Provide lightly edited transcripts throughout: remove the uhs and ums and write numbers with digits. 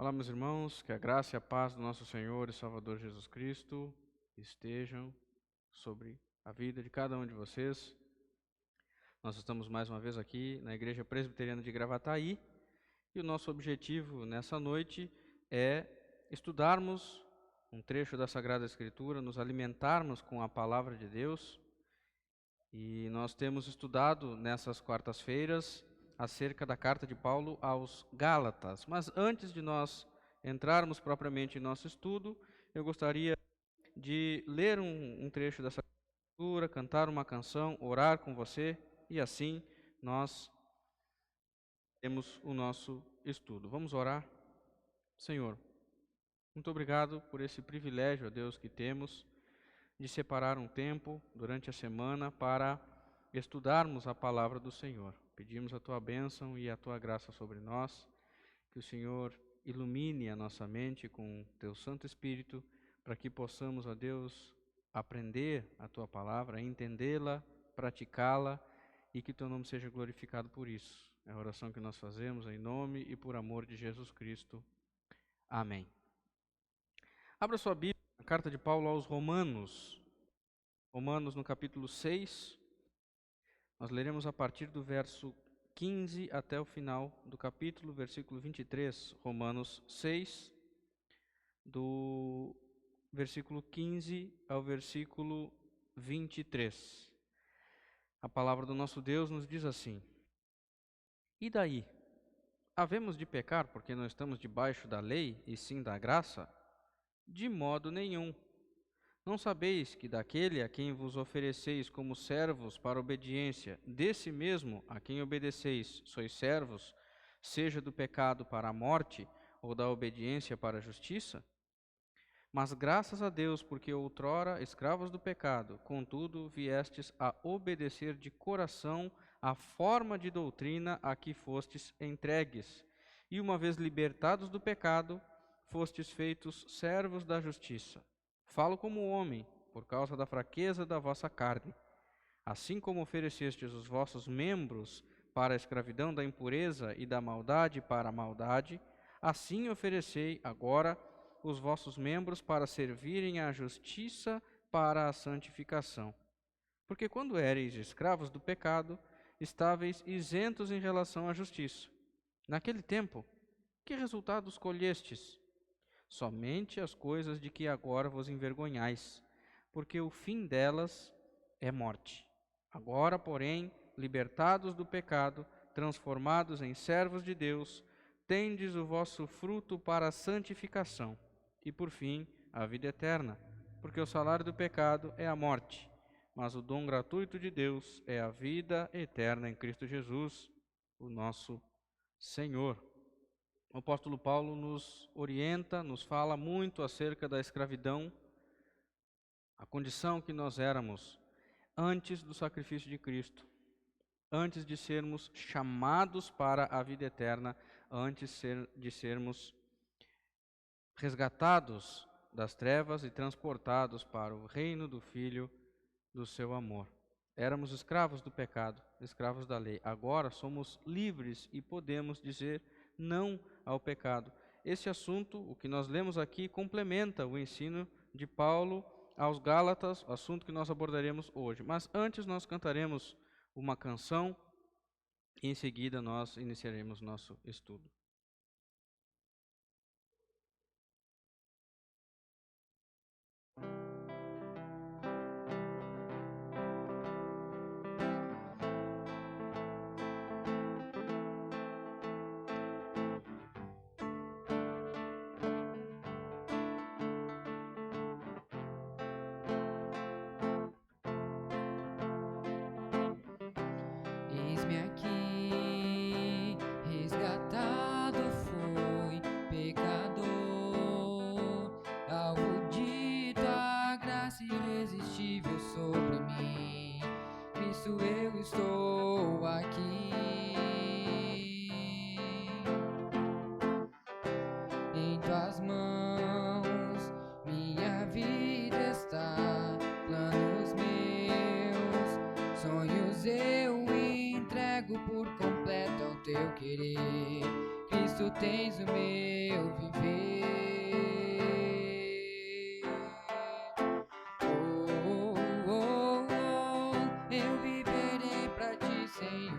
Olá, meus irmãos, que a graça e a paz do nosso Senhor e Salvador Jesus Cristo estejam sobre a vida de cada um de vocês. Nós estamos mais uma vez aqui na Igreja Presbiteriana de Gravataí e o nosso objetivo nessa noite é estudarmos um trecho da Sagrada Escritura, nos alimentarmos com a Palavra de Deus. E nós temos estudado nessas quartas-feiras acerca da carta de Paulo aos Gálatas. Mas antes de nós entrarmos propriamente em nosso estudo, eu gostaria de ler um trecho dessa escritura, cantar uma canção, orar com você, e assim nós temos o nosso estudo. Vamos orar? Senhor, muito obrigado por esse privilégio, ó Deus, que temos de separar um tempo durante a semana para estudarmos a palavra do Senhor. Pedimos a Tua bênção e a Tua graça sobre nós, que o Senhor ilumine a nossa mente com Teu Santo Espírito, para que possamos, ó Deus, aprender a Tua palavra, entendê-la, praticá-la, e que Teu nome seja glorificado por isso. É a oração que nós fazemos em nome e por amor de Jesus Cristo. Amém. Abra sua Bíblia, a carta de Paulo aos Romanos. Romanos no capítulo 6, nós leremos a partir do verso 15 até o final do capítulo, versículo 23, Romanos 6, do versículo 15 ao versículo 23. A palavra do nosso Deus nos diz assim: E daí? Havemos de pecar porque não estamos debaixo da lei e sim da graça? De modo nenhum. Não sabeis que daquele a quem vos ofereceis como servos para obediência, desse mesmo a quem obedeceis, sois servos, seja do pecado para a morte, ou da obediência para a justiça? Mas graças a Deus, porque outrora escravos do pecado, contudo viestes a obedecer de coração a forma de doutrina a que fostes entregues, e uma vez libertados do pecado, fostes feitos servos da justiça. Falo como homem, por causa da fraqueza da vossa carne. Assim como oferecestes os vossos membros para a escravidão da impureza e da maldade para a maldade, assim oferecei agora os vossos membros para servirem à justiça para a santificação. Porque quando éreis escravos do pecado, estáveis isentos em relação à justiça. Naquele tempo, que resultados colhestes? Somente as coisas de que agora vos envergonhais, porque o fim delas é morte. Agora, porém, libertados do pecado, transformados em servos de Deus, tendes o vosso fruto para a santificação, e por fim, a vida eterna, porque o salário do pecado é a morte, mas o dom gratuito de Deus é a vida eterna em Cristo Jesus, o nosso Senhor. O apóstolo Paulo nos orienta, nos fala muito acerca da escravidão, a condição que nós éramos antes do sacrifício de Cristo, antes de sermos chamados para a vida eterna, antes de sermos resgatados das trevas e transportados para o reino do Filho do seu amor. Éramos escravos do pecado, escravos da lei. Agora somos livres e podemos dizer não ao pecado. Esse assunto, o que nós lemos aqui, complementa o ensino de Paulo aos Gálatas, assunto que nós abordaremos hoje. Mas antes nós cantaremos uma canção e em seguida nós iniciaremos nosso estudo. Eis-me aqui, resgatado fui, pecador, alvo de tua graça irresistível sobre mim. Cristo, eu estou aqui. Em tuas mãos, minha vida está, planos meus, sonhos eu entrego por completo ao teu querer. Cristo, Cristo tens o meu viver. Oh, oh, oh, eu viverei pra ti, Senhor.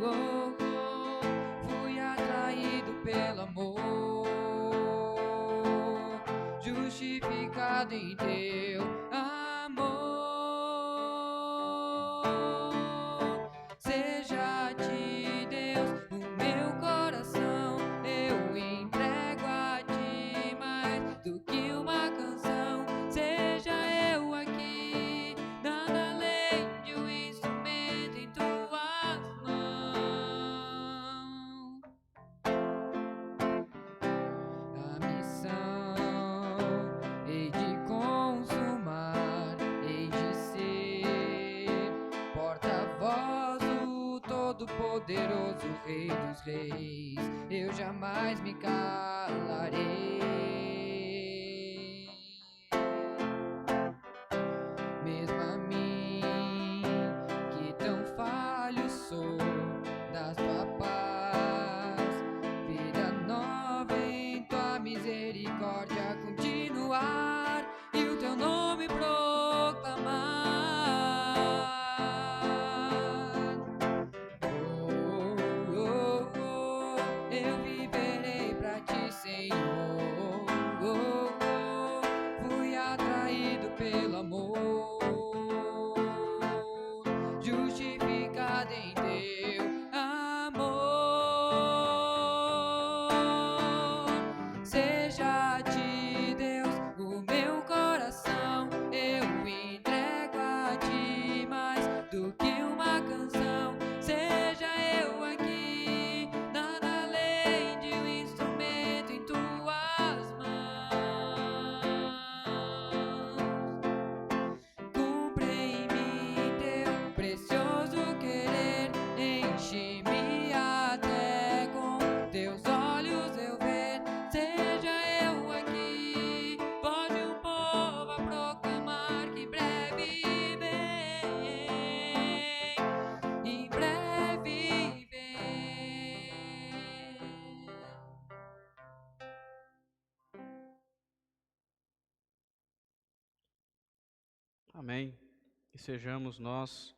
Oh, oh, fui atraído pelo amor, justificado em teu amor. Seja a ti, Deus, o meu coração eu entrego a ti mais do que uma canção. Seja eu aqui, nada além de um instrumento em tuas mãos. A missão hei de consumar, hei de ser porta-voz do Todo-Poderoso Rei dos Reis. Eu jamais me calarei. Mesmo a mim, que tão falho sou, das tua paz, vida nova em tua misericórdia continuar e o teu nome proclamar. Oh, oh, oh, eu viverei pra ti, Senhor. Oh, oh, fui atraído pelo amor, justificado em teu amor. Seja a ti, Deus, o meu coração eu entrego a ti mais do que uma canção. Seja eu aqui, nada além de um instrumento em tuas mãos. Cumpre em mim teu precioso querer, enche-me até com teus olhos eu ver. Seja eu aqui, voz de um povo a proclamar que breve vem, em breve vem. Amém. Que sejamos nós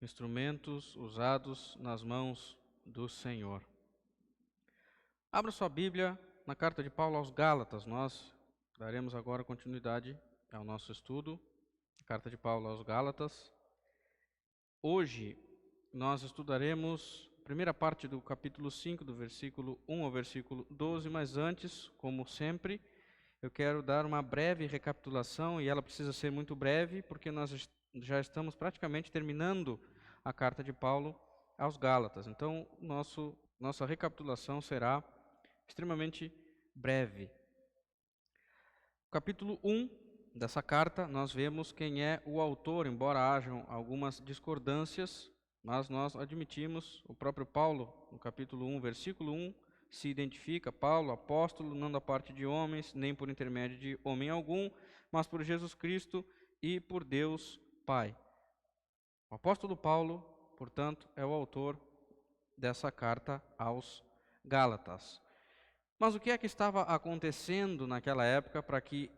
instrumentos usados nas mãos do Senhor. Abra sua Bíblia na carta de Paulo aos Gálatas. Nós daremos agora continuidade ao nosso estudo, a carta de Paulo aos Gálatas. Hoje nós estudaremos a primeira parte do capítulo 5, do versículo 1 ao versículo 12, mas antes, como sempre, eu quero dar uma breve recapitulação, e ela precisa ser muito breve, porque nós já estamos praticamente terminando a carta de Paulo aos Gálatas. Então, nossa recapitulação será extremamente breve. No capítulo 1 dessa carta, nós vemos quem é o autor, embora hajam algumas discordâncias, mas nós admitimos, o próprio Paulo, no capítulo 1, versículo 1, se identifica: Paulo, apóstolo, não da parte de homens, nem por intermédio de homem algum, mas por Jesus Cristo e por Deus Pai. O apóstolo Paulo, portanto, é o autor dessa carta aos Gálatas. Mas o que é que estava acontecendo naquela época para que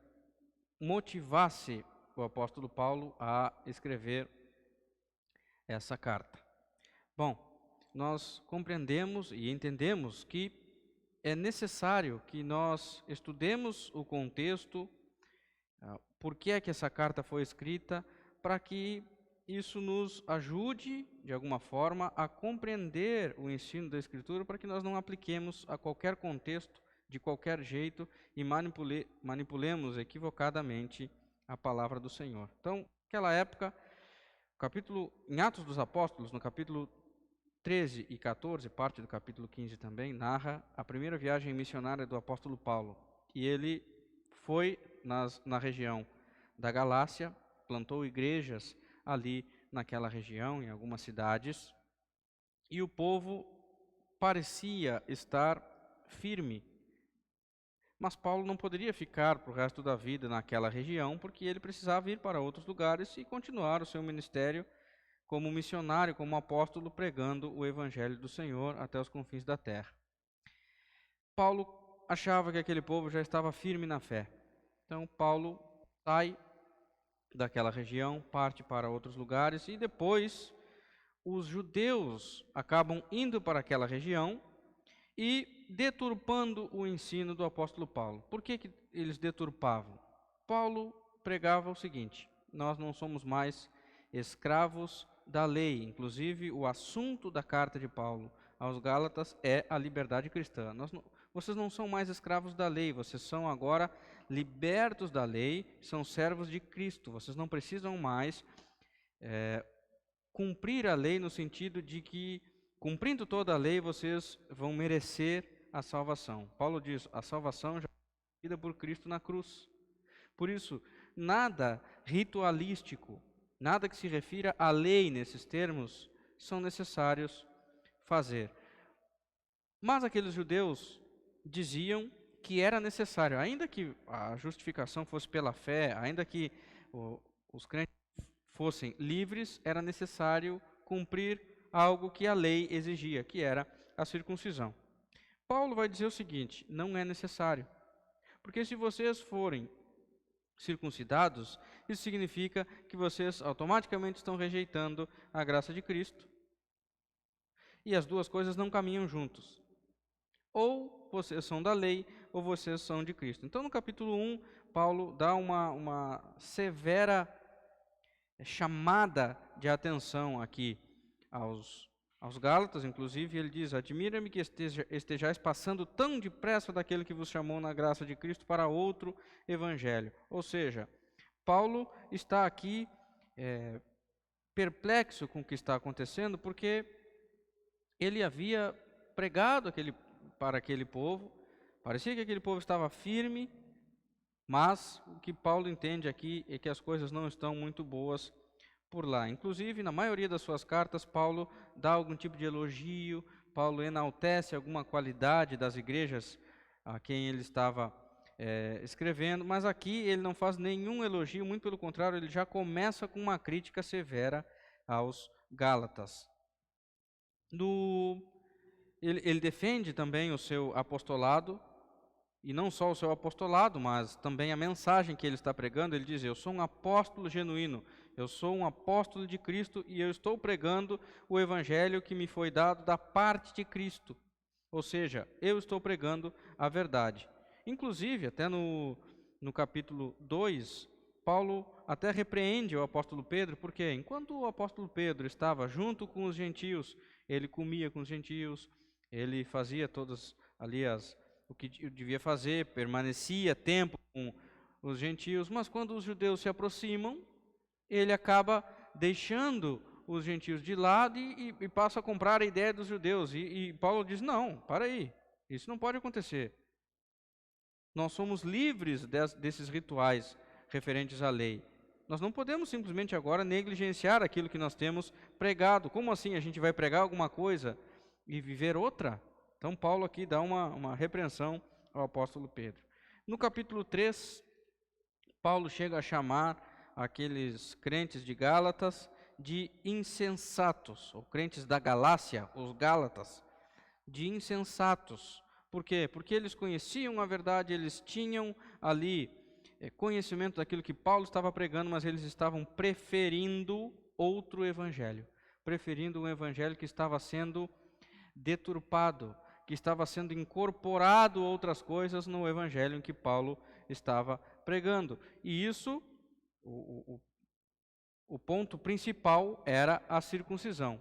motivasse o apóstolo Paulo a escrever essa carta? Bom, nós compreendemos e entendemos que é necessário que nós estudemos o contexto, por que é que essa carta foi escrita, para que isso nos ajude, de alguma forma, a compreender o ensino da Escritura, para que nós não apliquemos a qualquer contexto, de qualquer jeito, e manipulemos equivocadamente a palavra do Senhor. Então, naquela época, em Atos dos Apóstolos, no capítulo 13 e 14, parte do capítulo 15 também, narra a primeira viagem missionária do apóstolo Paulo. E ele foi na região da Galácia, plantou igrejas ali naquela região, em algumas cidades, e o povo parecia estar firme. Mas Paulo não poderia ficar para o resto da vida naquela região, porque ele precisava ir para outros lugares e continuar o seu ministério como missionário, como apóstolo, pregando o evangelho do Senhor até os confins da terra. Paulo achava que aquele povo já estava firme na fé. Então Paulo sai daquela região, parte para outros lugares e depois os judeus acabam indo para aquela região e deturpando o ensino do apóstolo Paulo. Por que eles deturpavam? Paulo pregava o seguinte: nós não somos mais escravos da lei. Inclusive, o assunto da carta de Paulo aos Gálatas é a liberdade cristã. Vocês não são mais escravos da lei, vocês são agora libertos da lei, são servos de Cristo. Vocês não precisam mais cumprir a lei no sentido de que, cumprindo toda a lei, vocês vão merecer a salvação. Paulo diz, a salvação já é recebida por Cristo na cruz. Por isso, nada ritualístico, nada que se refira à lei nesses termos, são necessários fazer. Mas aqueles judeus diziam que era necessário, ainda que a justificação fosse pela fé, ainda que os crentes fossem livres, era necessário cumprir algo que a lei exigia, que era a circuncisão. Paulo vai dizer o seguinte: não é necessário, porque se vocês forem circuncidados, isso significa que vocês automaticamente estão rejeitando a graça de Cristo. E as duas coisas não caminham juntos. Ou vocês são da lei, ou vocês são de Cristo. Então, no capítulo 1, Paulo dá uma severa chamada de atenção aqui aos Gálatas. Inclusive, ele diz: admira-me que estejais passando tão depressa daquele que vos chamou na graça de Cristo para outro evangelho. Ou seja, Paulo está aqui perplexo com o que está acontecendo, porque ele havia pregado para aquele povo, parecia que aquele povo estava firme, mas o que Paulo entende aqui é que as coisas não estão muito boas por lá. Inclusive, na maioria das suas cartas, Paulo dá algum tipo de elogio, Paulo enaltece alguma qualidade das igrejas a quem ele estava escrevendo, mas aqui ele não faz nenhum elogio, muito pelo contrário, ele já começa com uma crítica severa aos Gálatas. Ele defende também o seu apostolado, e não só o seu apostolado, mas também a mensagem que ele está pregando. Ele diz: eu sou um apóstolo genuíno, eu sou um apóstolo de Cristo e eu estou pregando o evangelho que me foi dado da parte de Cristo. Ou seja, eu estou pregando a verdade. Inclusive, até no capítulo 2, Paulo até repreende o apóstolo Pedro, porque enquanto o apóstolo Pedro estava junto com os gentios, ele comia com os gentios, ele fazia todas ali o que devia fazer, permanecia tempo com os gentios, mas quando os judeus se aproximam, ele acaba deixando os gentios de lado e passa a comprar a ideia dos judeus. E Paulo diz: não, para aí, isso não pode acontecer. Nós somos livres desses rituais referentes à lei. Nós não podemos simplesmente agora negligenciar aquilo que nós temos pregado. Como assim a gente vai pregar alguma coisa e viver outra? Então Paulo aqui dá uma repreensão ao apóstolo Pedro. No capítulo 3, Paulo chega a chamar aqueles crentes de Gálatas de insensatos, ou crentes da Galácia, os Gálatas, de insensatos. Por quê? Porque eles conheciam a verdade, eles tinham ali conhecimento daquilo que Paulo estava pregando, mas eles estavam preferindo outro evangelho, preferindo um evangelho que estava sendo deturpado, que estava sendo incorporado outras coisas no evangelho em que Paulo estava pregando. E isso, o ponto principal era a circuncisão.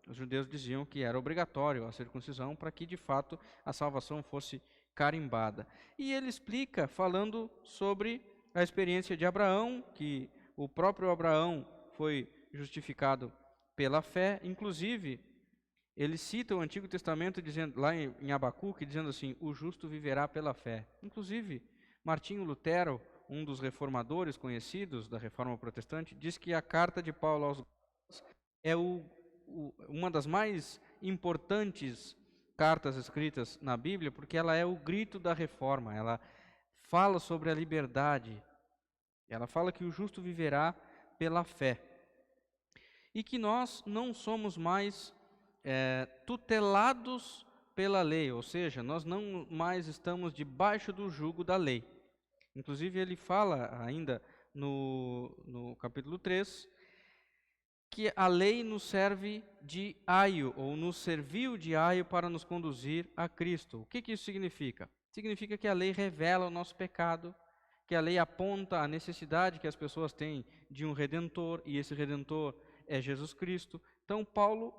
Os judeus diziam que era obrigatório a circuncisão para que de fato a salvação fosse carimbada. E ele explica falando sobre a experiência de Abraão, que o próprio Abraão foi justificado pela fé. Inclusive, ele cita o Antigo Testamento dizendo, lá em Abacuque, dizendo assim: o justo viverá pela fé. Inclusive, Martinho Lutero, um dos reformadores conhecidos da Reforma Protestante, diz que a carta de Paulo aos Gálatas é uma das mais importantes cartas escritas na Bíblia, porque ela é o grito da reforma. Ela fala sobre a liberdade, ela fala que o justo viverá pela fé, e que nós não somos mais tutelados pela lei, ou seja, nós não mais estamos debaixo do jugo da lei. Inclusive, ele fala ainda no capítulo 3 que a lei nos serve de aio, ou nos serviu de aio para nos conduzir a Cristo. O que isso significa? Significa que a lei revela o nosso pecado, que a lei aponta a necessidade que as pessoas têm de um Redentor, e esse Redentor é Jesus Cristo. Então, Paulo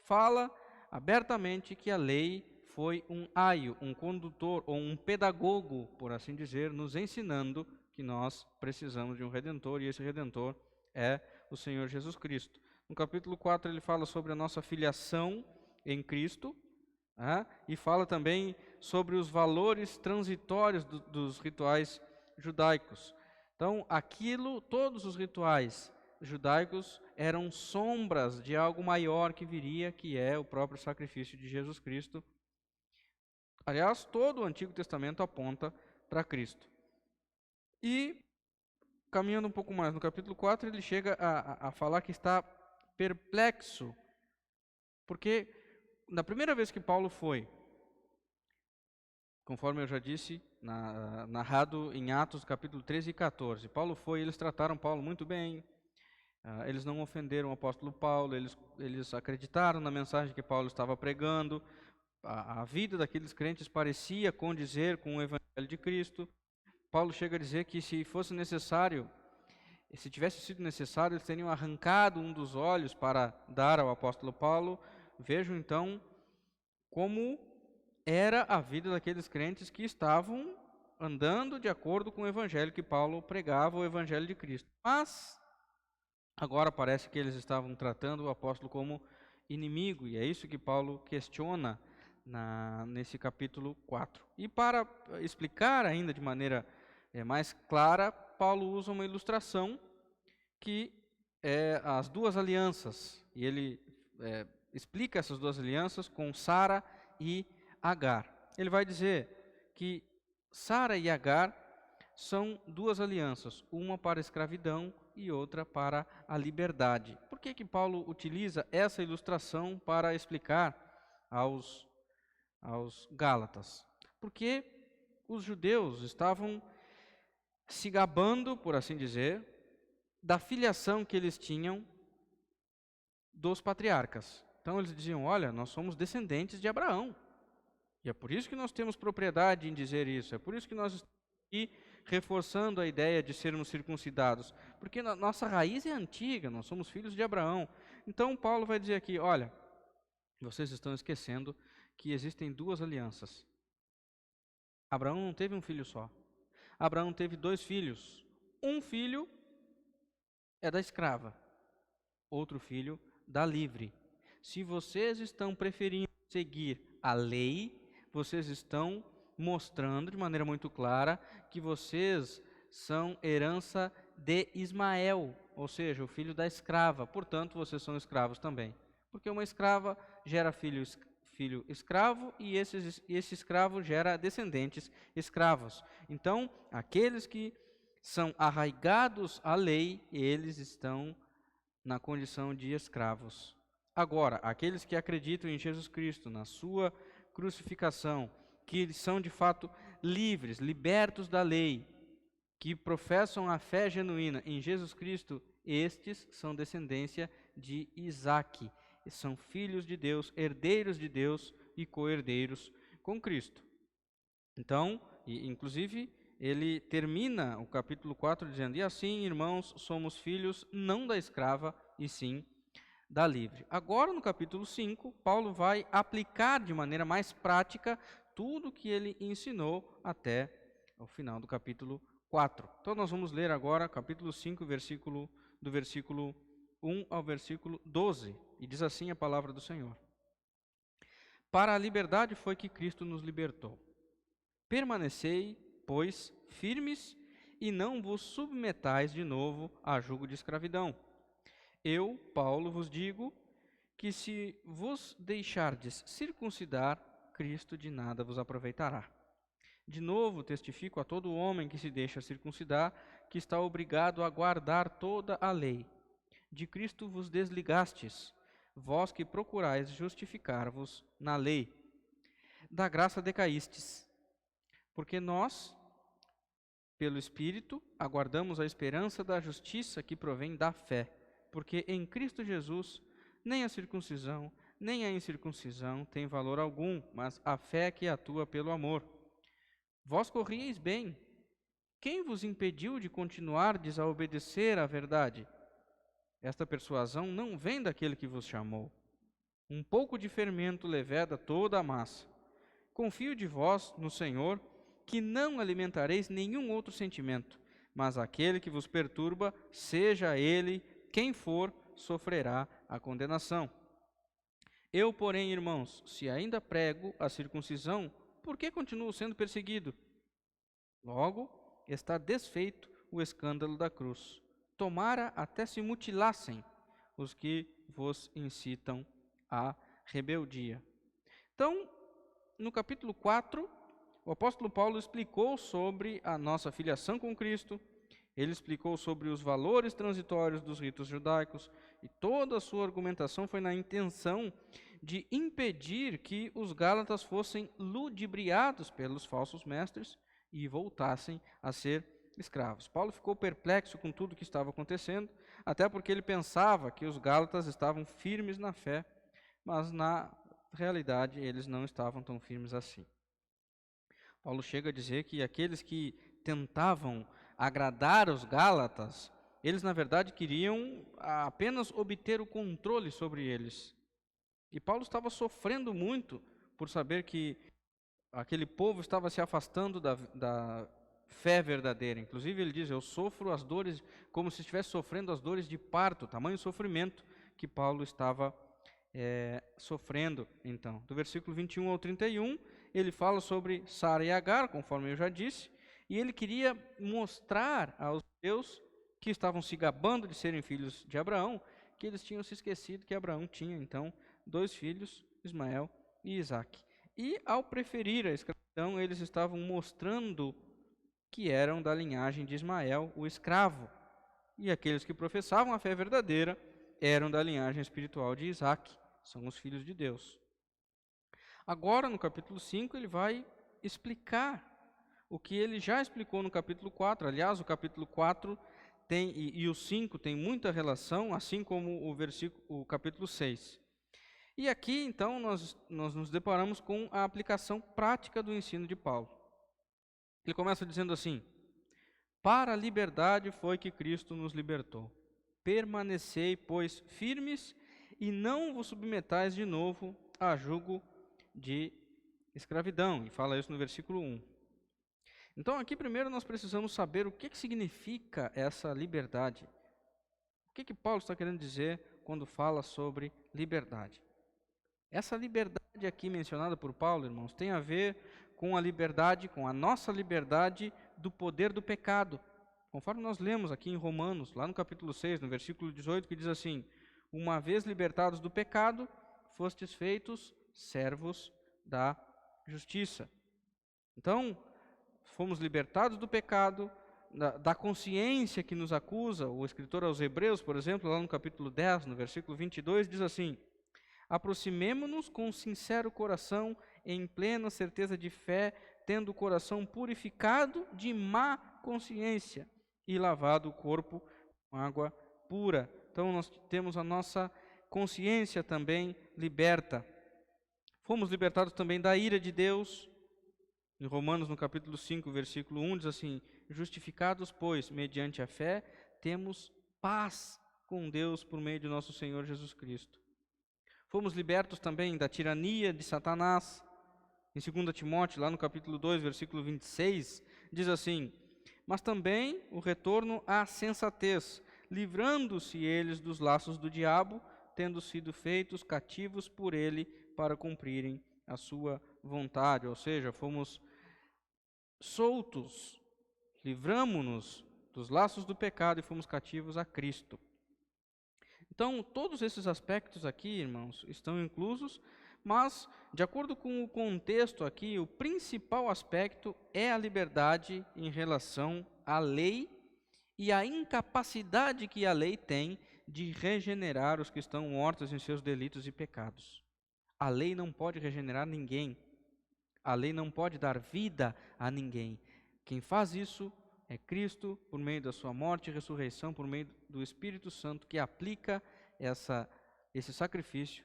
fala abertamente que a lei foi um aio, um condutor, ou um pedagogo, por assim dizer, nos ensinando que nós precisamos de um Redentor, e esse Redentor é o Senhor Jesus Cristo. No capítulo 4 ele fala sobre a nossa filiação em Cristo, e fala também sobre os valores transitórios dos rituais judaicos. Então, todos os rituais judaicos eram sombras de algo maior que viria, que é o próprio sacrifício de Jesus Cristo. Aliás, todo o Antigo Testamento aponta para Cristo. E, caminhando um pouco mais, no capítulo 4 ele chega a falar que está perplexo, porque na primeira vez que Paulo foi, conforme eu já disse, narrado em Atos capítulo 13 e 14, Paulo foi, eles trataram Paulo muito bem, eles não ofenderam o apóstolo Paulo, eles acreditaram na mensagem que Paulo estava pregando, a vida daqueles crentes parecia condizer com o evangelho de Cristo. Paulo chega a dizer que se fosse necessário, se tivesse sido necessário, eles teriam arrancado um dos olhos para dar ao apóstolo Paulo. Vejam então como era a vida daqueles crentes que estavam andando de acordo com o evangelho que Paulo pregava, o evangelho de Cristo. Mas agora parece que eles estavam tratando o apóstolo como inimigo, e é isso que Paulo questiona nesse capítulo 4. E para explicar ainda de maneira mais clara, Paulo usa uma ilustração que é as duas alianças, e ele explica essas duas alianças com Sara e Agar. Ele vai dizer que Sara e Agar são duas alianças, uma para a escravidão e outra para a liberdade. Por que Paulo utiliza essa ilustração para explicar aos Gálatas? Porque os judeus estavam se gabando, por assim dizer, da filiação que eles tinham dos patriarcas. Então eles diziam, olha, nós somos descendentes de Abraão. E é por isso que nós temos propriedade em dizer isso. É por isso que nós estamos aqui reforçando a ideia de sermos circuncidados. Porque nossa raiz é antiga, nós somos filhos de Abraão. Então Paulo vai dizer aqui, olha, vocês estão esquecendo que existem duas alianças. Abraão não teve um filho só. Abraão teve 2 filhos. Um filho é da escrava, outro filho da livre. Se vocês estão preferindo seguir a lei, vocês estão mostrando de maneira muito clara que vocês são herança de Ismael, ou seja, o filho da escrava. Portanto, vocês são escravos também. Porque uma escrava gera filho escravo e esse escravo gera descendentes escravos. Então, aqueles que são arraigados à lei, eles estão na condição de escravos. Agora, aqueles que acreditam em Jesus Cristo, na sua crucificação, que eles são de fato livres, libertos da lei, que professam a fé genuína em Jesus Cristo, estes são descendência de Isaque, são filhos de Deus, herdeiros de Deus e co-herdeiros com Cristo. Então, inclusive, ele termina o capítulo 4 dizendo, e assim, irmãos, somos filhos não da escrava, e sim da livre. Agora, no capítulo 5, Paulo vai aplicar de maneira mais prática tudo que ele ensinou até o final do capítulo 4. Então, nós vamos ler agora capítulo 5, do versículo 1 ao versículo 12, e diz assim a palavra do Senhor. Para a liberdade foi que Cristo nos libertou. Permanecei, pois, firmes, e não vos submetais de novo a jugo de escravidão. Eu, Paulo, vos digo que se vos deixardes circuncidar, Cristo de nada vos aproveitará. De novo testifico a todo homem que se deixa circuncidar, que está obrigado a guardar toda a lei. De Cristo vos desligastes, vós que procurais justificar-vos na lei. da graça decaístes, porque nós, pelo Espírito, aguardamos a esperança da justiça que provém da fé, porque em Cristo Jesus nem a circuncisão, nem a incircuncisão tem valor algum, mas a fé que atua pelo amor. Vós corrieis bem. Quem vos impediu de continuardes a obedecer à verdade? Esta persuasão não vem daquele que vos chamou. Um pouco de fermento leveda toda a massa. Confio de vós no Senhor, que não alimentareis nenhum outro sentimento, mas aquele que vos perturba, seja ele quem for, sofrerá a condenação. Eu, porém, irmãos, se ainda prego a circuncisão, por que continuo sendo perseguido? Logo, está desfeito o escândalo da cruz. Tomara até se mutilassem os que vos incitam à rebeldia. Então, no capítulo 4, o apóstolo Paulo explicou sobre a nossa filiação com Cristo, ele explicou sobre os valores transitórios dos ritos judaicos, e toda a sua argumentação foi na intenção de impedir que os gálatas fossem ludibriados pelos falsos mestres e voltassem a ser escravos. Paulo ficou perplexo com tudo o que estava acontecendo, até porque ele pensava que os gálatas estavam firmes na fé, mas na realidade eles não estavam tão firmes assim. Paulo chega a dizer que aqueles que tentavam agradar os gálatas, eles na verdade queriam apenas obter o controle sobre eles. E Paulo estava sofrendo muito por saber que aquele povo estava se afastando da fé verdadeira. Inclusive ele diz, eu sofro as dores como se estivesse sofrendo as dores de parto, tamanho sofrimento que Paulo estava sofrendo então. Do versículo 21 ao 31, ele fala sobre Sara e Agar, conforme eu já disse, e ele queria mostrar aos judeus que estavam se gabando de serem filhos de Abraão, que eles tinham se esquecido que Abraão tinha então 2 filhos, Ismael e Isaque. E ao preferir a escravidão, eles estavam mostrando que eram da linhagem de Ismael, o escravo. E aqueles que professavam a fé verdadeira eram da linhagem espiritual de Isaque, são os filhos de Deus. Agora, no capítulo 5, ele vai explicar o que ele já explicou no capítulo 4. Aliás, o capítulo 4 e o 5 tem muita relação, assim como o capítulo 6. E aqui, então, nós nos deparamos com a aplicação prática do ensino de Paulo. Ele começa dizendo assim: para a liberdade foi que Cristo nos libertou. Permanecei, pois, firmes e não vos submetais de novo a jugo de escravidão. E fala isso no versículo 1. Então, aqui primeiro nós precisamos saber o que significa essa liberdade. O que Paulo está querendo dizer quando fala sobre liberdade? Essa liberdade aqui mencionada por Paulo, irmãos, tem a ver com a liberdade, com a nossa liberdade do poder do pecado. Conforme nós lemos aqui em Romanos, lá no capítulo 6, no versículo 18, que diz assim: uma vez libertados do pecado, fostes feitos servos da justiça. Então, fomos libertados do pecado, da consciência que nos acusa. O escritor aos Hebreus, por exemplo, lá no capítulo 10, no versículo 22, diz assim: aproximemo-nos com sincero coração, em plena certeza de fé, tendo o coração purificado de má consciência e lavado o corpo com água pura. Então nós temos a nossa consciência também liberta. Fomos libertados também da ira de Deus. Em Romanos, no capítulo 5, versículo 1, diz assim: justificados, pois, mediante a fé, temos paz com Deus por meio de nosso Senhor Jesus Cristo. Fomos libertos também da tirania de Satanás. Em 2 Timóteo, lá no capítulo 2, versículo 26, diz assim: mas também o retorno à sensatez, livrando-se eles dos laços do diabo, tendo sido feitos cativos por ele para cumprirem a sua vontade. Ou seja, fomos soltos, livramo-nos dos laços do pecado e fomos cativos a Cristo. Então, todos esses aspectos aqui, irmãos, estão inclusos, mas, de acordo com o contexto aqui, o principal aspecto é a liberdade em relação à lei e a incapacidade que a lei tem de regenerar os que estão mortos em seus delitos e pecados. A lei não pode regenerar ninguém. A lei não pode dar vida a ninguém. Quem faz isso é Cristo, por meio da sua morte e ressurreição, por meio do Espírito Santo, que aplica esse sacrifício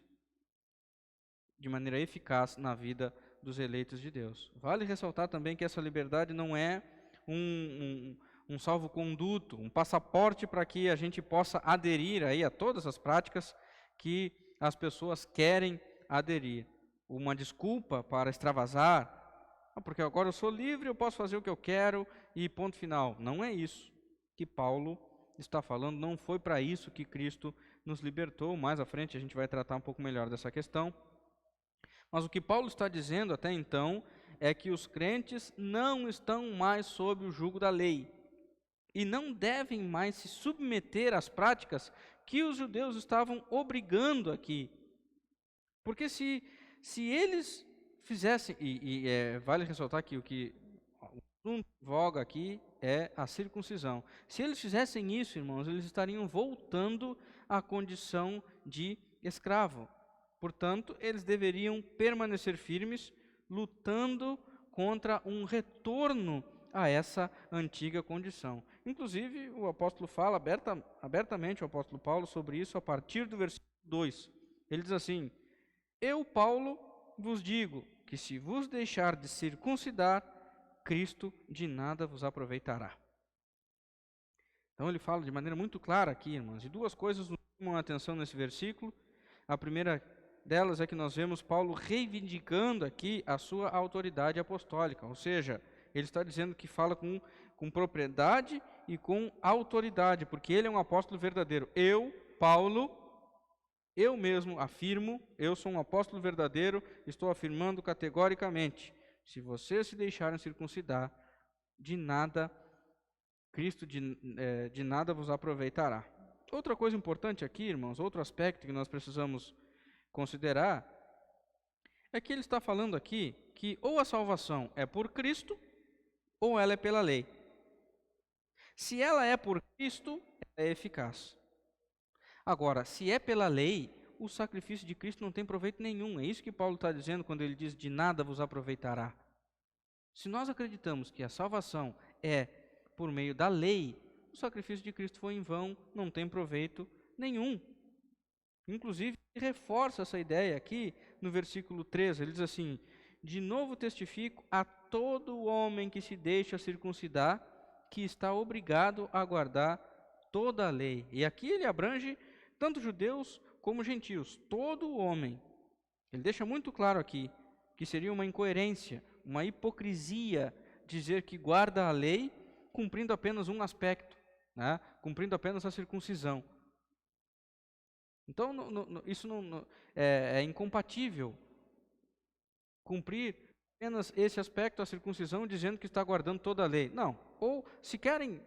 de maneira eficaz na vida dos eleitos de Deus. Vale ressaltar também que essa liberdade não é um salvo-conduto, um passaporte para que a gente possa aderir aí a todas as práticas que as pessoas querem aderir. Uma desculpa para extravasar, porque agora eu sou livre, eu posso fazer o que eu quero e ponto final. Não é isso que Paulo está falando, não foi para isso que Cristo nos libertou. Mais à frente a gente vai tratar um pouco melhor dessa questão. Mas o que Paulo está dizendo até então é que os crentes não estão mais sob o jugo da lei e não devem mais se submeter às práticas que os judeus estavam obrigando aqui. Porque se eles fizessem, vale ressaltar que o que em voga aqui é a circuncisão. Se eles fizessem isso, irmãos, eles estariam voltando à condição de escravo. Portanto, eles deveriam permanecer firmes, lutando contra um retorno a essa antiga condição. Inclusive, o apóstolo fala abertamente, o apóstolo Paulo, sobre isso a partir do versículo 2. Ele diz assim: eu, Paulo, vos digo que se vos deixar de circuncidar, Cristo de nada vos aproveitará. Então ele fala de maneira muito clara aqui, irmãos, e duas coisas nos chamam a atenção nesse versículo. A primeira delas é que nós vemos Paulo reivindicando aqui a sua autoridade apostólica, ou seja, ele está dizendo que fala com propriedade e com autoridade, porque ele é um apóstolo verdadeiro. Eu, Paulo, eu mesmo afirmo, eu sou um apóstolo verdadeiro, estou afirmando categoricamente, se vocês se deixarem circuncidar, de nada, Cristo de nada vos aproveitará. Outra coisa importante aqui, irmãos, outro aspecto que nós precisamos considerar, é que ele está falando aqui que ou a salvação é por Cristo, ou ela é pela lei. Se ela é por Cristo, ela é eficaz. Agora, se é pela lei, o sacrifício de Cristo não tem proveito nenhum. É isso que Paulo está dizendo quando ele diz, de nada vos aproveitará. Se nós acreditamos que a salvação é por meio da lei, o sacrifício de Cristo foi em vão, não tem proveito nenhum. Inclusive, ele reforça essa ideia aqui no versículo 13, ele diz assim: de novo testifico a todo homem que se deixa circuncidar, que está obrigado a guardar toda a lei. E aqui ele abrange tanto judeus como gentios, todo homem. Ele deixa muito claro aqui que seria uma incoerência, uma hipocrisia dizer que guarda a lei cumprindo apenas um aspecto, né? Cumprindo apenas a circuncisão. Então, isso é incompatível. Cumprir apenas esse aspecto, a circuncisão, dizendo que está guardando toda a lei. Não. Ou, se querem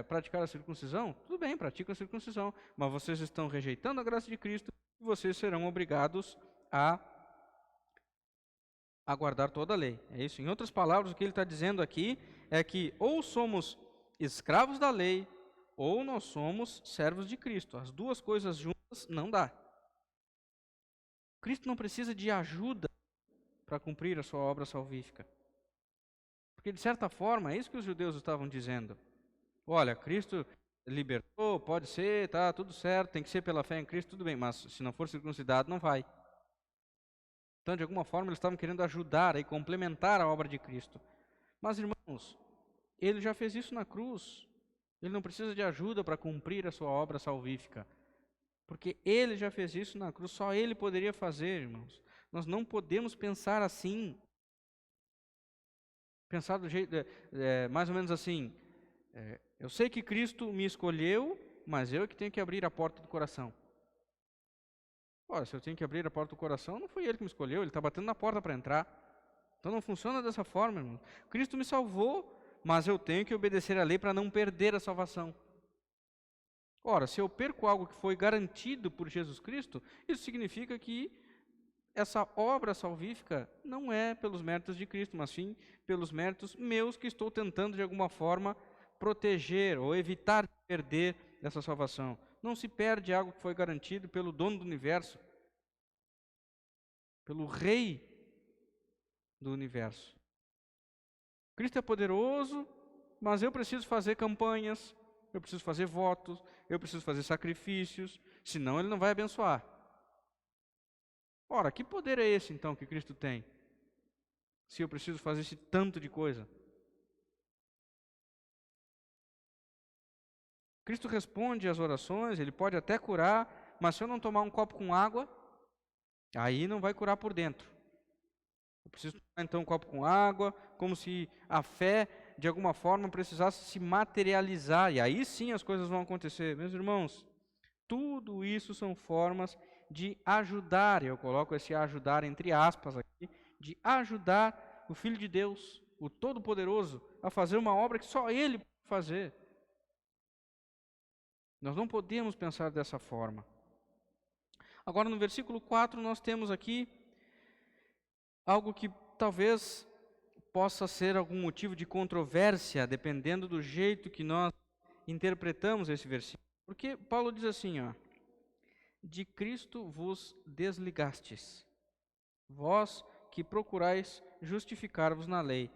praticar a circuncisão, tudo bem, praticam a circuncisão, mas vocês estão rejeitando a graça de Cristo e vocês serão obrigados a guardar toda a lei. É isso. Em outras palavras, o que ele está dizendo aqui é que ou somos escravos da lei, ou nós somos servos de Cristo. As duas coisas juntas não dá. Cristo não precisa de ajuda para cumprir a sua obra salvífica. Porque, de certa forma, é isso que os judeus estavam dizendo. Olha, Cristo libertou, pode ser, tá, tudo certo, tem que ser pela fé em Cristo, tudo bem, mas se não for circuncidado, não vai. Então, de alguma forma, eles estavam querendo ajudar e complementar a obra de Cristo. Mas, irmãos, ele já fez isso na cruz. Ele não precisa de ajuda para cumprir a sua obra salvífica. Porque ele já fez isso na cruz, só ele poderia fazer, irmãos. Nós não podemos pensar assim. Pensar do jeito, mais ou menos assim, eu sei que Cristo me escolheu, mas eu que tenho que abrir a porta do coração. Ora, se eu tenho que abrir a porta do coração, não foi ele que me escolheu, ele está batendo na porta para entrar. Então não funciona dessa forma, irmão. Cristo me salvou, mas eu tenho que obedecer à lei para não perder a salvação. Ora, se eu perco algo que foi garantido por Jesus Cristo, isso significa que essa obra salvífica não é pelos méritos de Cristo, mas sim pelos méritos meus que estou tentando de alguma forma proteger ou evitar perder essa salvação. Não se perde algo que foi garantido pelo dono do universo, pelo Rei do universo. Cristo é poderoso, mas eu preciso fazer campanhas, eu preciso fazer votos, eu preciso fazer sacrifícios, senão Ele não vai abençoar. Ora, que poder é esse então que Cristo tem? Se eu preciso fazer esse tanto de coisa. Cristo responde às orações, Ele pode até curar, mas se eu não tomar um copo com água, aí não vai curar por dentro. Eu preciso tomar então um copo com água, como se a fé, de alguma forma, precisasse se materializar, e aí sim as coisas vão acontecer. Meus irmãos, tudo isso são formas de ajudar, eu coloco esse ajudar entre aspas aqui, de ajudar o Filho de Deus, o Todo-Poderoso, a fazer uma obra que só Ele pode fazer. Nós não podemos pensar dessa forma. Agora, no versículo 4, nós temos aqui algo que talvez possa ser algum motivo de controvérsia, dependendo do jeito que nós interpretamos esse versículo. Porque Paulo diz assim, de Cristo vos desligastes, vós que procurais justificar-vos na lei,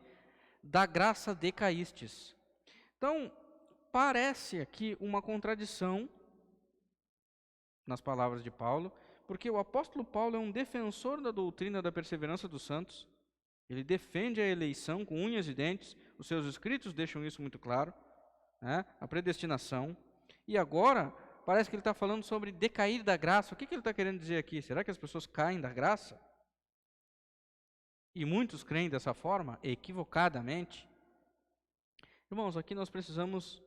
da graça decaístes. Então, parece aqui uma contradição nas palavras de Paulo, porque o apóstolo Paulo é um defensor da doutrina da perseverança dos santos, ele defende a eleição com unhas e dentes, os seus escritos deixam isso muito claro, né? A predestinação, e agora parece que ele está falando sobre decair da graça. O que ele está querendo dizer aqui? Será que as pessoas caem da graça? E muitos creem dessa forma, equivocadamente. Irmãos, aqui nós precisamos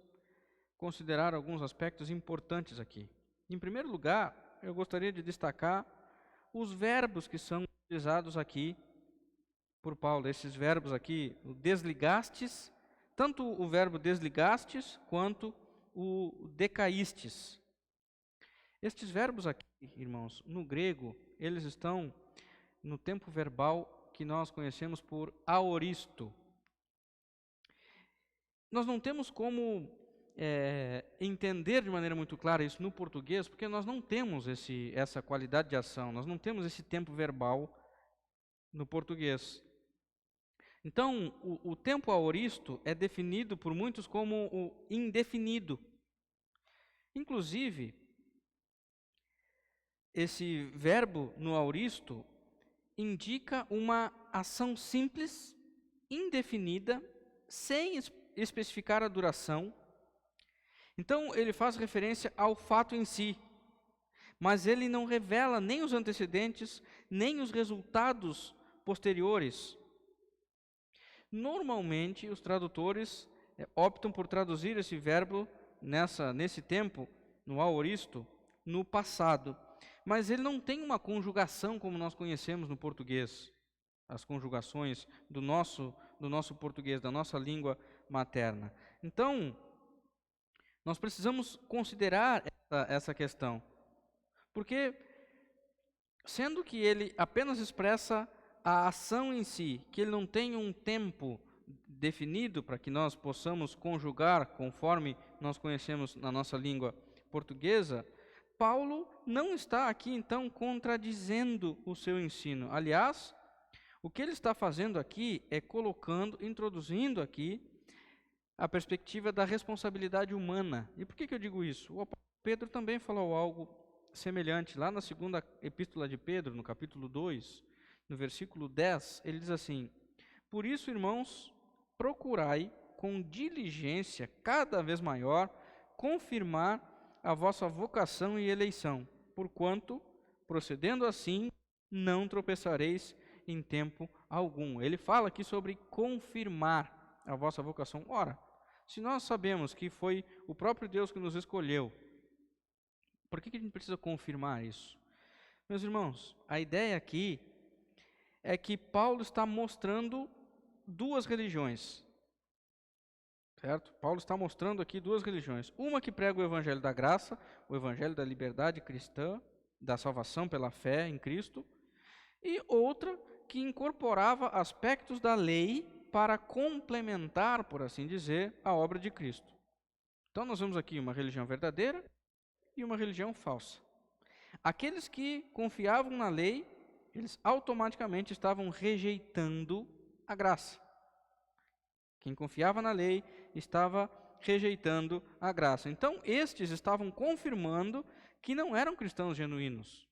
considerar alguns aspectos importantes aqui. Em primeiro lugar, eu gostaria de destacar os verbos que são utilizados aqui por Paulo. Esses verbos aqui, o desligastes, tanto o verbo desligastes quanto o decaístes. Estes verbos aqui, irmãos, no grego, eles estão no tempo verbal que nós conhecemos por aoristo. Nós não temos como entender de maneira muito clara isso no português, porque nós não temos essa qualidade de ação, nós não temos esse tempo verbal no português. Então, o tempo aoristo é definido por muitos como o indefinido. Inclusive, esse verbo no aoristo indica uma ação simples, indefinida, sem especificar a duração. Então, ele faz referência ao fato em si, mas ele não revela nem os antecedentes, nem os resultados posteriores. Normalmente, os tradutores optam por traduzir esse verbo nesse tempo, no aoristo, no passado. Mas ele não tem uma conjugação como nós conhecemos no português. As conjugações do nosso português, da nossa língua materna. Então, nós precisamos considerar essa questão. Porque, sendo que ele apenas expressa a ação em si, que ele não tem um tempo definido para que nós possamos conjugar conforme nós conhecemos na nossa língua portuguesa, Paulo não está aqui então contradizendo o seu ensino. Aliás, o que ele está fazendo aqui é introduzindo aqui a perspectiva da responsabilidade humana. E por que eu digo isso? O apóstolo Pedro também falou algo semelhante. Lá na segunda epístola de Pedro, no capítulo 2, no versículo 10, ele diz assim: por isso, irmãos, procurai com diligência cada vez maior confirmar a vossa vocação e eleição, porquanto, procedendo assim, não tropeçareis em tempo algum. Ele fala aqui sobre confirmar a vossa vocação. Ora, se nós sabemos que foi o próprio Deus que nos escolheu, por que a gente precisa confirmar isso? Meus irmãos, a ideia aqui é que Paulo está mostrando duas religiões. Certo? Paulo está mostrando aqui duas religiões. Uma que prega o evangelho da graça, o evangelho da liberdade cristã, da salvação pela fé em Cristo, e outra que incorporava aspectos da lei para complementar, por assim dizer, a obra de Cristo. Então nós vemos aqui uma religião verdadeira e uma religião falsa. Aqueles que confiavam na lei Eles automaticamente estavam rejeitando a graça. Quem confiava na lei estava rejeitando a graça. Então, estes estavam confirmando que não eram cristãos genuínos.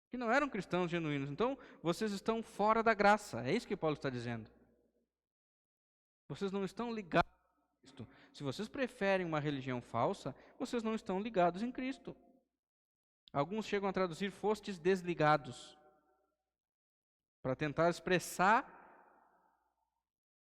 Que não eram cristãos genuínos. Então, vocês estão fora da graça. É isso que Paulo está dizendo. Vocês não estão ligados a Cristo. Se vocês preferem uma religião falsa, vocês não estão ligados em Cristo. Alguns chegam a traduzir fostes desligados, para tentar expressar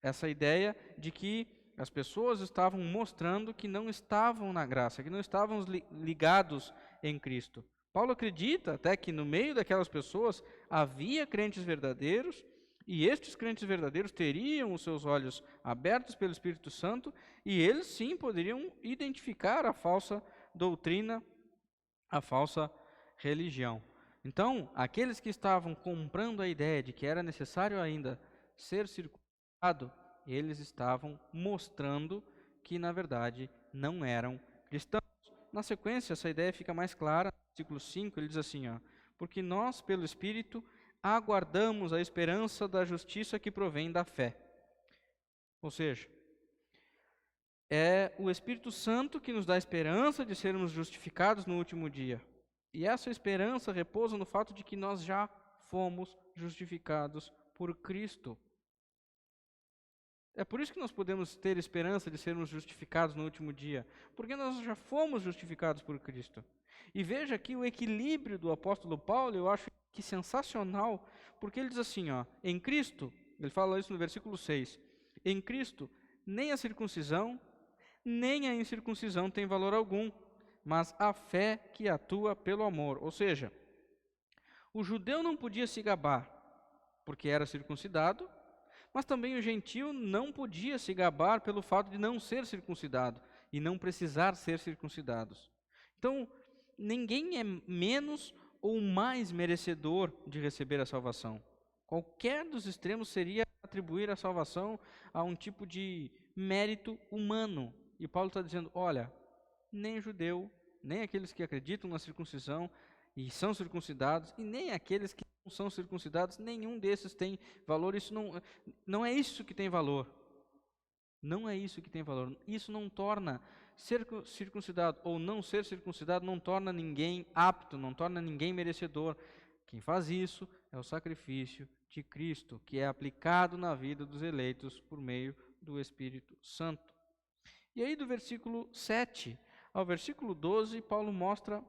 essa ideia de que as pessoas estavam mostrando que não estavam na graça, que não estavam ligados em Cristo. Paulo acredita até que no meio daquelas pessoas havia crentes verdadeiros, e estes crentes verdadeiros teriam os seus olhos abertos pelo Espírito Santo, e eles sim poderiam identificar a falsa doutrina, a falsa religião. Então, aqueles que estavam comprando a ideia de que era necessário ainda ser circuncidado, eles estavam mostrando que, na verdade, não eram cristãos. Na sequência, essa ideia fica mais clara. No versículo 5, ele diz assim, porque nós, pelo Espírito, aguardamos a esperança da justiça que provém da fé. Ou seja, é o Espírito Santo que nos dá a esperança de sermos justificados no último dia. E essa esperança repousa no fato de que nós já fomos justificados por Cristo. É por isso que nós podemos ter esperança de sermos justificados no último dia, porque nós já fomos justificados por Cristo. E veja aqui o equilíbrio do apóstolo Paulo, eu acho que sensacional, porque ele diz assim, em Cristo, ele fala isso no versículo 6, em Cristo, nem a circuncisão, nem a incircuncisão tem valor algum, mas a fé que atua pelo amor. Ou seja, o judeu não podia se gabar porque era circuncidado, mas também o gentio não podia se gabar pelo fato de não ser circuncidado e não precisar ser circuncidados. Então, ninguém é menos ou mais merecedor de receber a salvação. Qualquer dos extremos seria atribuir a salvação a um tipo de mérito humano. E Paulo está dizendo, olha, nem judeu, nem aqueles que acreditam na circuncisão e são circuncidados, e nem aqueles que não são circuncidados, nenhum desses tem valor. Isso não é isso que tem valor. Não é isso que tem valor. Isso não torna ser circuncidado ou não ser circuncidado, não torna ninguém apto, não torna ninguém merecedor. Quem faz isso é o sacrifício de Cristo, que é aplicado na vida dos eleitos por meio do Espírito Santo. E aí do versículo 7 ao versículo 12, Paulo mostra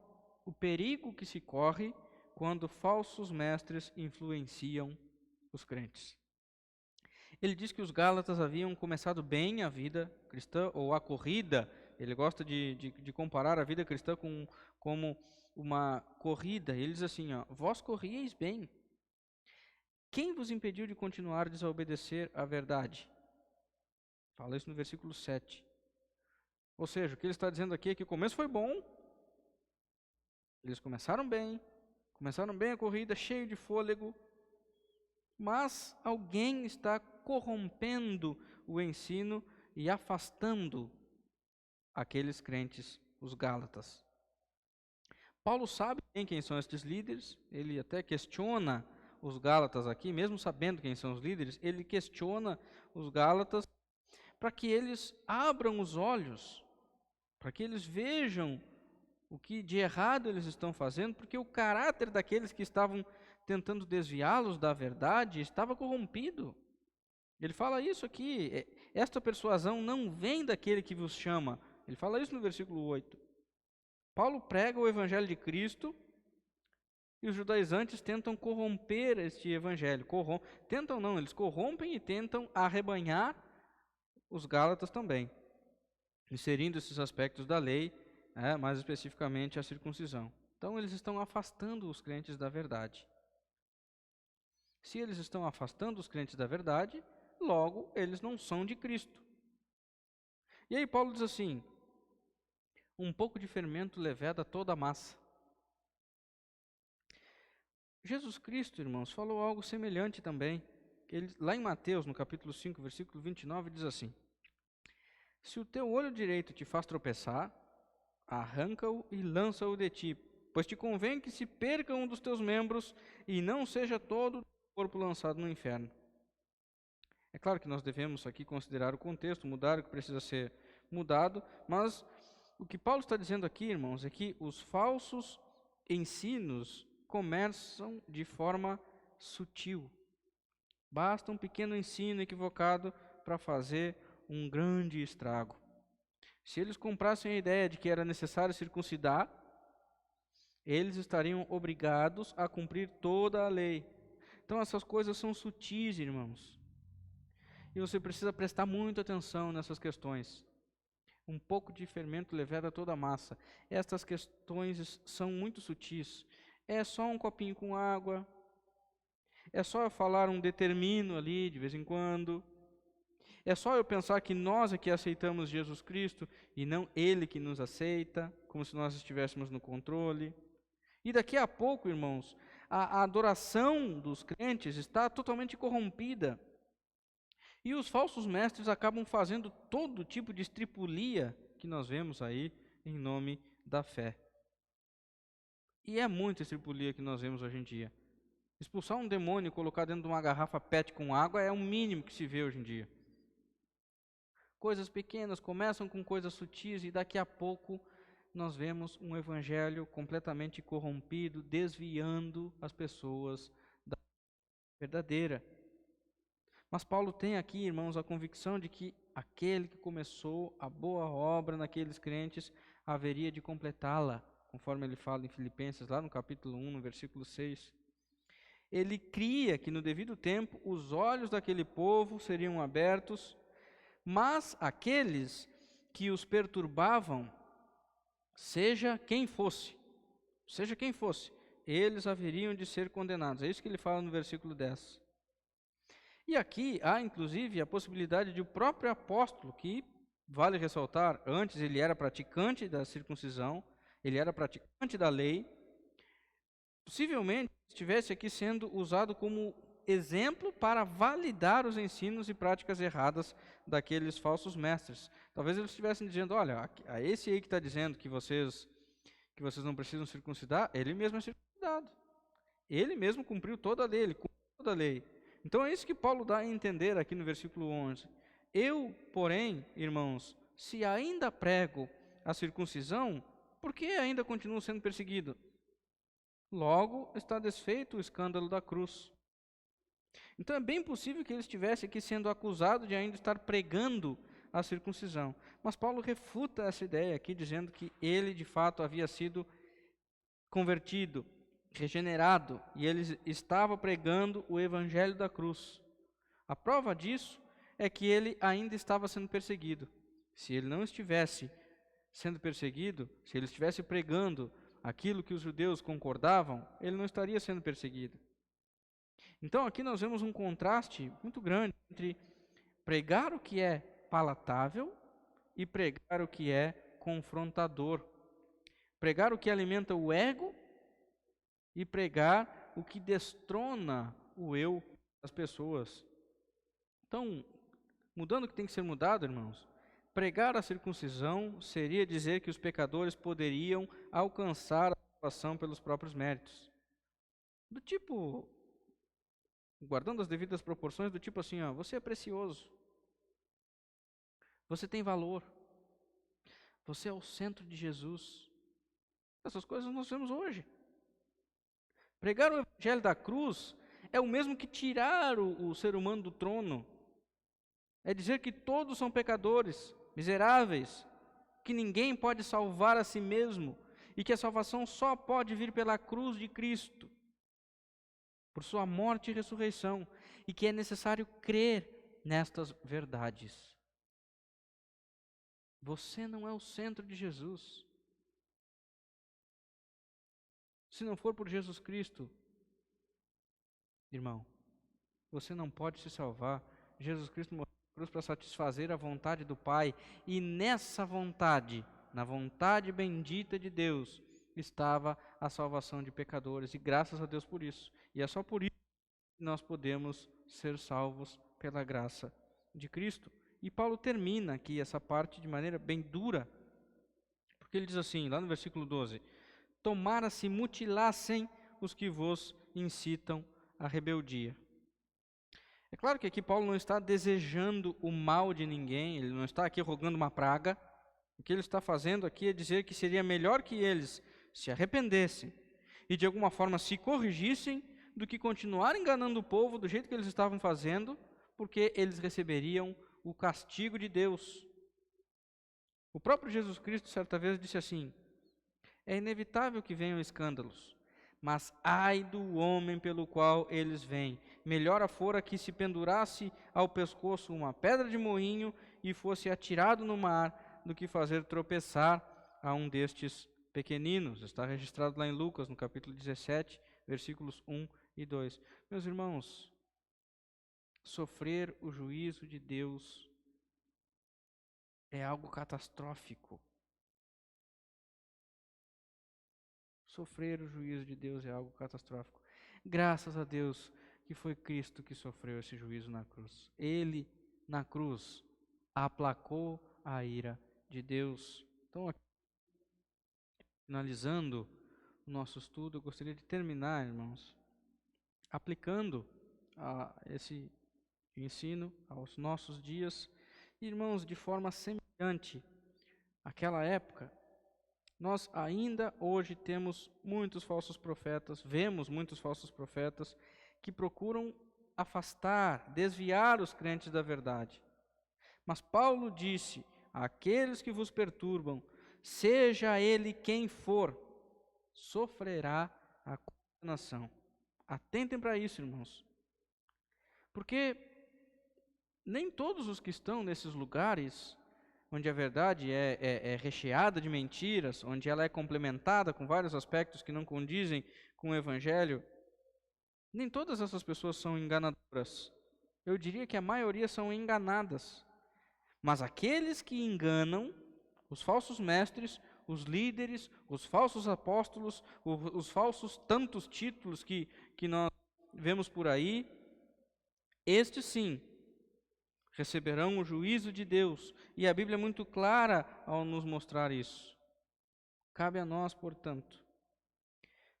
o perigo que se corre quando falsos mestres influenciam os crentes. Ele diz que os Gálatas haviam começado bem a vida cristã, ou a corrida. Ele gosta de comparar a vida cristã como uma corrida. Ele diz assim, vós corrieis bem. Quem vos impediu de continuar a desobedecer à verdade? Fala isso no versículo 7. Ou seja, o que ele está dizendo aqui é que o começo foi bom, eles começaram bem a corrida, cheio de fôlego, mas alguém está corrompendo o ensino e afastando aqueles crentes, os Gálatas. Paulo sabe bem quem são estes líderes, ele até questiona os Gálatas aqui, mesmo sabendo quem são os líderes, ele questiona os Gálatas para que eles abram os olhos, para que eles vejam o que de errado eles estão fazendo, porque o caráter daqueles que estavam tentando desviá-los da verdade estava corrompido. Ele fala isso aqui, esta persuasão não vem daquele que vos chama. Ele fala isso no versículo 8. Paulo prega o evangelho de Cristo e os judaizantes tentam corromper este evangelho. Tentam não, eles corrompem e tentam arrebanhar os Gálatas também, inserindo esses aspectos da lei, mais especificamente a circuncisão. Então eles estão afastando os crentes da verdade. Se eles estão afastando os crentes da verdade, logo eles não são de Cristo. E aí Paulo diz assim, um pouco de fermento leveda toda a massa. Jesus Cristo, irmãos, falou algo semelhante também. Ele, lá em Mateus, no capítulo 5, versículo 29, diz assim, se o teu olho direito te faz tropeçar, arranca-o e lança-o de ti, pois te convém que se perca um dos teus membros e não seja todo o corpo lançado no inferno. É claro que nós devemos aqui considerar o contexto, mudar o que precisa ser mudado, mas o que Paulo está dizendo aqui, irmãos, é que os falsos ensinos começam de forma sutil. Basta um pequeno ensino equivocado para fazer um grande estrago. Se eles comprassem a ideia de que era necessário circuncidar, eles estariam obrigados a cumprir toda a lei. Então essas coisas são sutis, irmãos. E você precisa prestar muita atenção nessas questões. Um pouco de fermento leveda toda a massa. Estas questões são muito sutis. É só um copinho com água. É só eu falar um determino ali de vez em quando. É só eu pensar que nós é que aceitamos Jesus Cristo e não Ele que nos aceita, como se nós estivéssemos no controle. E daqui a pouco, irmãos, a adoração dos crentes está totalmente corrompida. E os falsos mestres acabam fazendo todo tipo de estripulia que nós vemos aí em nome da fé. E é muita estripulia que nós vemos hoje em dia. Expulsar um demônio e colocar dentro de uma garrafa PET com água é o mínimo que se vê hoje em dia. Coisas pequenas começam com coisas sutis e daqui a pouco nós vemos um evangelho completamente corrompido, desviando as pessoas da verdadeira. Mas Paulo tem aqui, irmãos, a convicção de que aquele que começou a boa obra naqueles crentes haveria de completá-la, conforme ele fala em Filipenses, lá no capítulo 1, no versículo 6. Ele cria que no devido tempo os olhos daquele povo seriam abertos, mas aqueles que os perturbavam, seja quem fosse, eles haveriam de ser condenados. É isso que ele fala no versículo 10. E aqui há, inclusive, a possibilidade de o próprio apóstolo, que, vale ressaltar, antes ele era praticante da circuncisão, ele era praticante da lei, possivelmente estivesse aqui sendo usado como exemplo para validar os ensinos e práticas erradas daqueles falsos mestres. Talvez eles estivessem dizendo, olha, a esse aí que está dizendo que vocês não precisam circuncidar, ele mesmo é circuncidado. Ele mesmo cumpriu toda a lei, ele cumpriu toda a lei. Então é isso que Paulo dá a entender aqui no versículo 11. Eu, porém, irmãos, se ainda prego a circuncisão, por que ainda continuo sendo perseguido? Logo está desfeito o escândalo da cruz. Então é bem possível que ele estivesse aqui sendo acusado de ainda estar pregando a circuncisão. Mas Paulo refuta essa ideia aqui, dizendo que ele de fato havia sido convertido, regenerado, e ele estava pregando o evangelho da cruz. A prova disso é que ele ainda estava sendo perseguido. Se ele não estivesse sendo perseguido, se ele estivesse pregando aquilo que os judeus concordavam, ele não estaria sendo perseguido. Então aqui nós vemos um contraste muito grande entre pregar o que é palatável e pregar o que é confrontador. Pregar o que alimenta o ego e pregar o que destrona o eu das pessoas. Então, mudando o que tem que ser mudado, irmãos, pregar a circuncisão seria dizer que os pecadores poderiam alcançar a salvação pelos próprios méritos. Do tipo, guardando as devidas proporções, do tipo assim, ó, você é precioso, você tem valor, você é o centro de Jesus. Essas coisas nós vemos hoje. Pregar o evangelho da cruz é o mesmo que tirar o ser humano do trono. É dizer que todos são pecadores, miseráveis, que ninguém pode salvar a si mesmo e que a salvação só pode vir pela cruz de Cristo, por sua morte e ressurreição, e que é necessário crer nestas verdades. Você não é o centro de Jesus. Se não for por Jesus Cristo, irmão, você não pode se salvar. Jesus Cristo morreu na cruz para satisfazer a vontade do Pai, e nessa vontade, na vontade bendita de Deus, estava a salvação de pecadores, e graças a Deus por isso. E é só por isso que nós podemos ser salvos pela graça de Cristo. E Paulo termina aqui essa parte de maneira bem dura, porque ele diz assim, lá no versículo 12: tomara se mutilassem os que vos incitam à rebeldia. É claro que aqui Paulo não está desejando o mal de ninguém, ele não está aqui rogando uma praga. O que ele está fazendo aqui é dizer que seria melhor que eles se arrependessem e de alguma forma se corrigissem do que continuar enganando o povo do jeito que eles estavam fazendo, porque eles receberiam o castigo de Deus. O próprio Jesus Cristo certa vez disse assim: é inevitável que venham escândalos, mas ai do homem pelo qual eles vêm. Melhor fora que se pendurasse ao pescoço uma pedra de moinho e fosse atirado no mar, do que fazer tropeçar a um destes pequeninos. Está registrado lá em Lucas, no capítulo 17, versículos 1 e 2. Meus irmãos, sofrer o juízo de Deus é algo catastrófico. Sofrer o juízo de Deus é algo catastrófico. Graças a Deus que foi Cristo que sofreu esse juízo na cruz. Ele, na cruz, aplacou a ira de Deus. Então, aqui, finalizando o nosso estudo, eu gostaria de terminar, irmãos, aplicando esse ensino aos nossos dias. Irmãos, de forma semelhante àquela época, nós ainda hoje temos muitos falsos profetas, vemos muitos falsos profetas que procuram afastar, desviar os crentes da verdade. Mas Paulo disse: aqueles que vos perturbam, seja ele quem for, sofrerá a condenação. Atentem para isso, irmãos. Porque nem todos os que estão nesses lugares onde a verdade é recheada de mentiras, onde ela é complementada com vários aspectos que não condizem com o Evangelho, nem todas essas pessoas são enganadoras. Eu diria que a maioria são enganadas. Mas aqueles que enganam, os falsos mestres, os líderes, os falsos apóstolos, os falsos tantos títulos que nós vemos por aí, estes sim receberão o juízo de Deus, e a Bíblia é muito clara ao nos mostrar isso. Cabe a nós, portanto,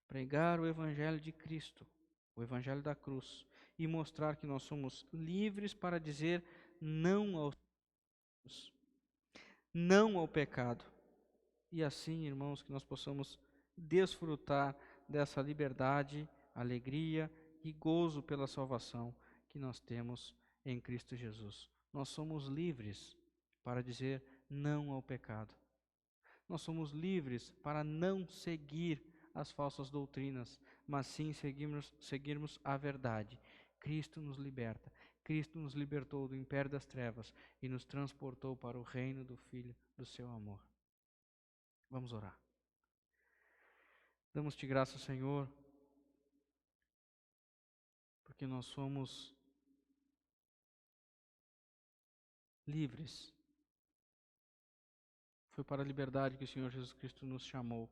pregar o Evangelho de Cristo, o Evangelho da cruz, e mostrar que nós somos livres para dizer não ao pecado. E assim, irmãos, que nós possamos desfrutar dessa liberdade, alegria e gozo pela salvação que nós temos em Cristo Jesus. Nós somos livres para dizer não ao pecado. Nós somos livres para não seguir as falsas doutrinas, mas sim seguirmos a verdade. Cristo nos liberta. Cristo nos libertou do império das trevas e nos transportou para o reino do Filho do seu amor. Vamos orar. Damos-te graças, Senhor, porque nós somos livres. Foi para a liberdade que o Senhor Jesus Cristo nos chamou.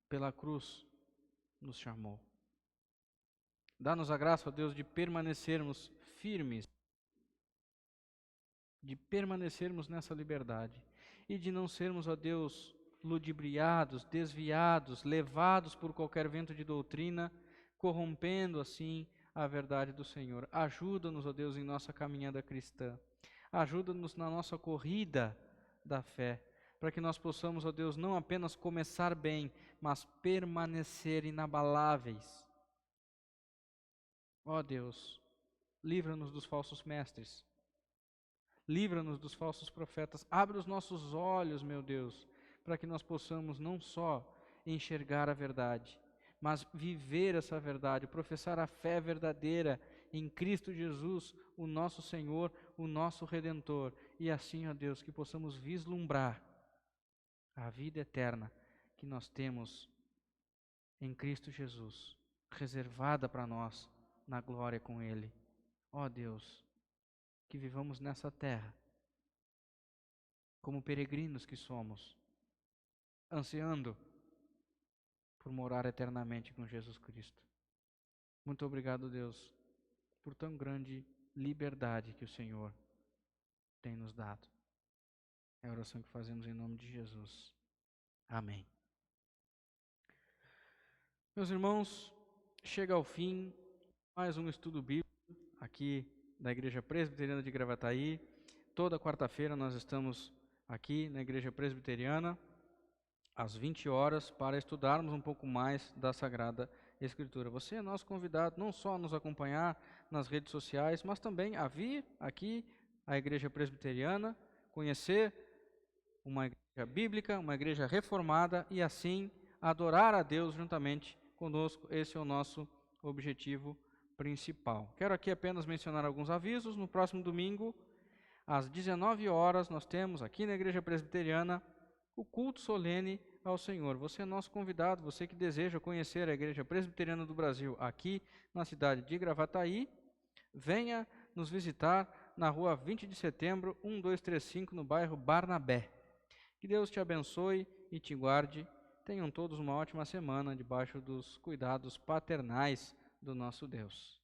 Pela cruz nos chamou. Dá-nos a graça, ó Deus, de permanecermos firmes, de permanecermos nessa liberdade e de não sermos, ó Deus, ludibriados, desviados, levados por qualquer vento de doutrina, corrompendo assim a verdade do Senhor. Ajuda-nos, ó Deus, em nossa caminhada cristã. Ajuda-nos na nossa corrida da fé, para que nós possamos, ó Deus, não apenas começar bem, mas permanecer inabaláveis. Ó Deus, livra-nos dos falsos mestres, livra-nos dos falsos profetas, abre os nossos olhos, meu Deus, para que nós possamos não só enxergar a verdade, mas viver essa verdade, professar a fé verdadeira em Cristo Jesus, o nosso Senhor, o nosso Redentor, e assim, ó Deus, que possamos vislumbrar a vida eterna que nós temos em Cristo Jesus, reservada para nós na glória com Ele. Ó Deus, que vivamos nessa terra como peregrinos que somos, ansiando por morar eternamente com Jesus Cristo. Muito obrigado, Deus, por tão grande liberdade que o Senhor tem nos dado. É a oração que fazemos em nome de Jesus. Amém. Meus irmãos, chega ao fim mais um estudo bíblico aqui da Igreja Presbiteriana de Gravataí. Toda quarta-feira nós estamos aqui na Igreja Presbiteriana, às 20 horas, para estudarmos um pouco mais da Sagrada Escritura. Você é nosso convidado não só a nos acompanhar nas redes sociais, mas também a vir aqui à Igreja Presbiteriana, conhecer uma igreja bíblica, uma igreja reformada e assim adorar a Deus juntamente conosco. Esse é o nosso objetivo principal. Quero aqui apenas mencionar alguns avisos. No próximo domingo, às 19 horas, nós temos aqui na Igreja Presbiteriana o culto solene ao Senhor. Você é nosso convidado, você que deseja conhecer a Igreja Presbiteriana do Brasil aqui na cidade de Gravataí, venha nos visitar na rua 20 de setembro, 1235, no bairro Barnabé. Que Deus te abençoe e te guarde. Tenham todos uma ótima semana debaixo dos cuidados paternais do nosso Deus.